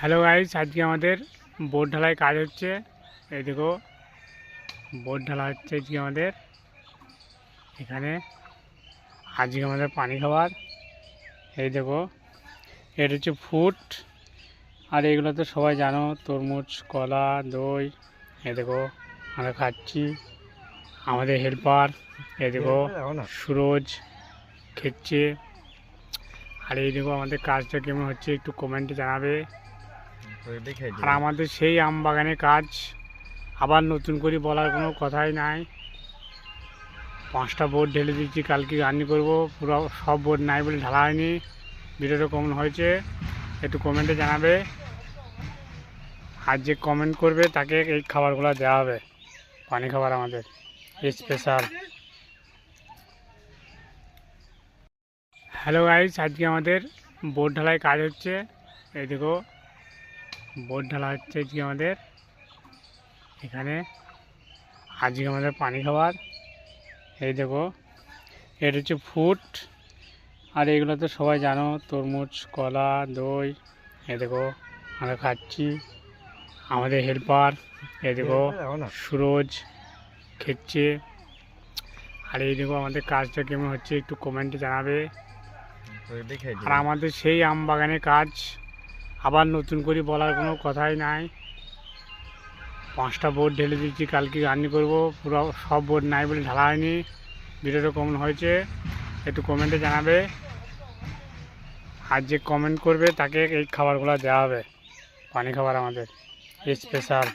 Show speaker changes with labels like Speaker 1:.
Speaker 1: Hello guys, আজকে আমাদের boat ঢালাই কাজ হচ্ছে। এই দেখো, বোট ঢালা হচ্ছে আজকে আমাদের এখানে। আজকে আমাদের পানি খাবার। এই দেখো, এটা হচ্ছে ফুট। আর এগুলো তো সবাই জানো, তরমুজ, কলা, দই। এই দেখো, আমরা খাচ্ছি। আমাদের হেল্পার এই দেখো সুরজ খেচ্ছে। আর এই দেখো আমাদের কাজটা কেমন হচ্ছে একটু কমেন্টে জানাবে। আর আমাদের সেই আম বাগানে কাজ আবার নতুন করে বলার কোনো কথাই নাই। 5টা বোট ঢেলে দিচ্ছি, কালকে রান্নি করব। পুরো সব বোট নাই বলে ঢালা হয়নি। ভিডিওটা কেমন হয়েছে একটু কমেন্টে জানাবে। আর যে কমেন্ট করবে তাকে এই খাবারগুলো দেওয়া হবে, পানি খাবার আমাদের স্পেশাল। হ্যালো গাইস, আজকে আমাদের বোট ঢালাই কাজ হচ্ছে। এই দেখো, বোট ঢালা হচ্ছে আজকে আমাদের এখানে। আজকে আমাদের পানি খাবার। এই দেখো, এটা হচ্ছে ফুট। আর এগুলো তো সবাই জানো, তরমুজ, কলা, দই। এই দেখো, আমরা খাচ্ছি। আমাদের হেল্পার এই দেখো সুরজ খেচ্ছে। আর এই দেখো আমাদের কাজটা কেমন হচ্ছে একটু কমেন্টে জানাবে। আর আমাদের সেই আম বাগানে কাজ আবার নতুন করে বলার কোনো কথাই নাই। 5টা বোট ঢেলে দিচ্ছি, কালকে রান্নি করব। পুরো সব বোট নাই বলে ঢালা হয়নি। ভিডিওটা কেমন হয়েছে একটু কমেন্টে জানাবে। আর যে কমেন্ট করবে তাকে এই খাবারগুলো দেওয়া হবে, পানি খাবার আমাদের স্পেশাল।